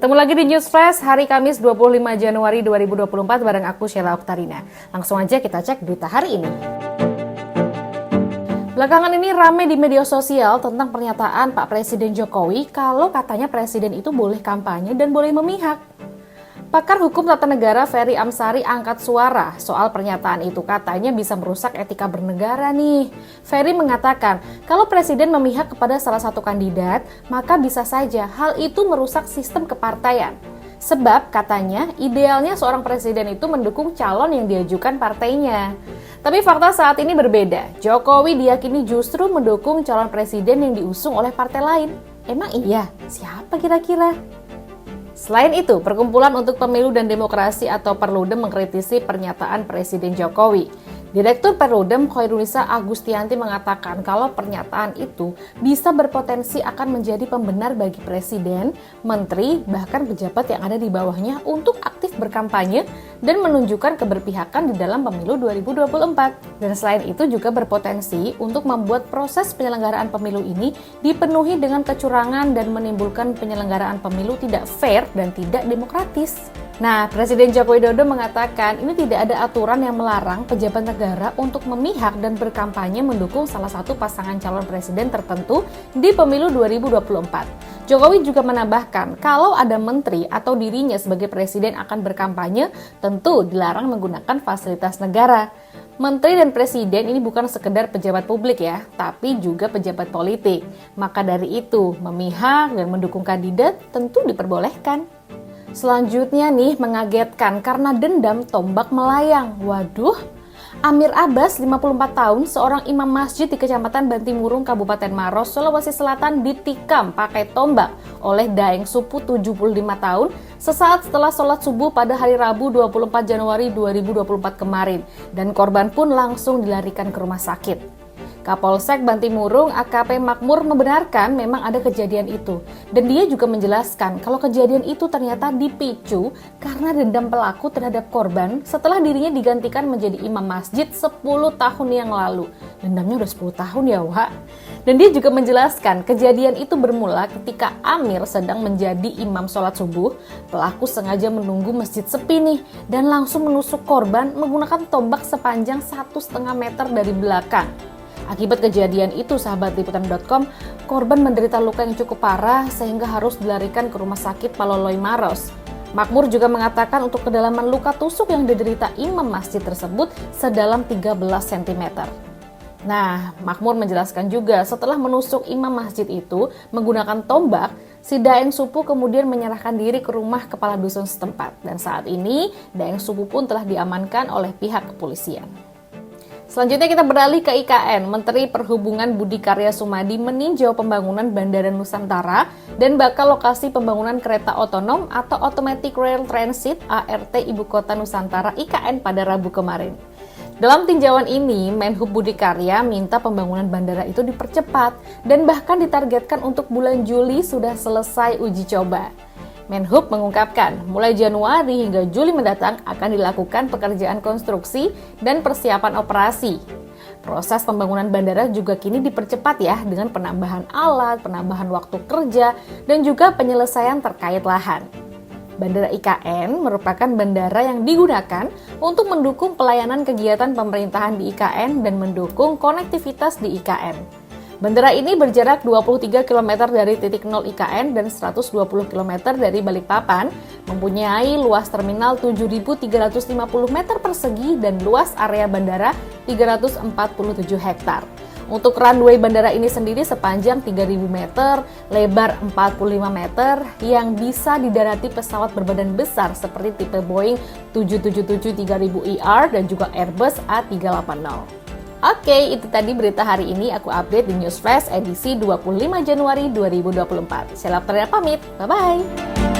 Ketemu lagi di News Flash hari Kamis 25 Januari 2024 bareng aku Sheila Oktarina. Langsung aja kita cek berita hari ini. Belakangan ini ramai di media sosial tentang pernyataan Pak Presiden Jokowi kalau katanya Presiden itu boleh kampanye dan boleh memihak. Pakar Hukum Tata Negara Ferry Amsari angkat suara soal pernyataan itu, katanya bisa merusak etika bernegara nih. Ferry mengatakan kalau Presiden memihak kepada salah satu kandidat, maka bisa saja hal itu merusak sistem kepartaian. Sebab katanya idealnya seorang presiden itu mendukung calon yang diajukan partainya. Tapi fakta saat ini berbeda. Jokowi diyakini justru mendukung calon presiden yang diusung oleh partai lain. Emang iya? Siapa kira-kira? Selain itu, Perkumpulan untuk Pemilu dan Demokrasi atau Perludem mengkritisi pernyataan Presiden Jokowi. Direktur Perludem Khoirunisa Agustianti mengatakan kalau pernyataan itu bisa berpotensi akan menjadi pembenar bagi presiden, menteri, bahkan pejabat yang ada di bawahnya untuk aktif berkampanye dan menunjukkan keberpihakan di dalam pemilu 2024. Dan selain itu juga berpotensi untuk membuat proses penyelenggaraan pemilu ini dipenuhi dengan kecurangan dan menimbulkan penyelenggaraan pemilu tidak fair dan tidak demokratis. Nah, Presiden Joko Widodo mengatakan ini tidak ada aturan yang melarang pejabat negara untuk memihak dan berkampanye mendukung salah satu pasangan calon presiden tertentu di pemilu 2024. Jokowi juga menambahkan kalau ada menteri atau dirinya sebagai presiden akan berkampanye, tentu dilarang menggunakan fasilitas negara. Menteri dan presiden ini bukan sekedar pejabat publik ya, tapi juga pejabat politik. Maka dari itu, memihak dan mendukung kandidat tentu diperbolehkan. Selanjutnya nih mengagetkan karena dendam tombak melayang. Waduh, Amir Abbas 54 tahun, seorang imam masjid di Kecamatan Bantimurung, Kabupaten Maros, Sulawesi Selatan ditikam pakai tombak oleh Daeng Supu 75 tahun sesaat setelah sholat subuh pada hari Rabu 24 Januari 2024 kemarin dan korban pun langsung dilarikan ke rumah sakit. Kapolsek Bantimurung AKP Makmur membenarkan memang ada kejadian itu. Dan dia juga menjelaskan kalau kejadian itu ternyata dipicu karena dendam pelaku terhadap korban setelah dirinya digantikan menjadi imam masjid 10 tahun yang lalu. Dendamnya udah 10 tahun ya, Wak. Dan dia juga menjelaskan kejadian itu bermula ketika Amir sedang menjadi imam sholat subuh. Pelaku sengaja menunggu masjid sepi nih dan langsung menusuk korban menggunakan tombak sepanjang 1,5 meter dari belakang. Akibat kejadian itu, sahabat liputan.com, korban menderita luka yang cukup parah sehingga harus dilarikan ke rumah sakit Paloloy Maros. Makmur juga mengatakan untuk kedalaman luka tusuk yang diderita imam masjid tersebut sedalam 13 cm. Nah, Makmur menjelaskan juga setelah menusuk imam masjid itu menggunakan tombak, si Daeng Supu kemudian menyerahkan diri ke rumah kepala dusun setempat. Dan saat ini, Daeng Supu pun telah diamankan oleh pihak kepolisian. Selanjutnya kita beralih ke IKN. Menteri Perhubungan Budi Karya Sumadi meninjau pembangunan Bandara Nusantara dan bakal lokasi pembangunan kereta otonom atau Automatic Rail Transit ART Ibu Kota Nusantara IKN pada Rabu kemarin. Dalam tinjauan ini, Menhub Budi Karya minta pembangunan bandara itu dipercepat dan bahkan ditargetkan untuk bulan Juli sudah selesai uji coba. Menhub mengungkapkan, mulai Januari hingga Juli mendatang akan dilakukan pekerjaan konstruksi dan persiapan operasi. Proses pembangunan bandara juga kini dipercepat ya dengan penambahan alat, penambahan waktu kerja, dan juga penyelesaian terkait lahan. Bandara IKN merupakan bandara yang digunakan untuk mendukung pelayanan kegiatan pemerintahan di IKN dan mendukung konektivitas di IKN. Bandara ini berjarak 23 km dari titik nol IKN dan 120 km dari Balikpapan, mempunyai luas terminal 7.350 meter persegi dan luas area bandara 347 hektar. Untuk runway bandara ini sendiri sepanjang 3.000 meter, lebar 45 meter, yang bisa didarati pesawat berbadan besar seperti tipe Boeing 777-3000ER dan juga Airbus A380. Oke, itu tadi berita hari ini aku update di News Flash edisi 25 Januari 2024. Sheila Oktarina pamit, bye-bye!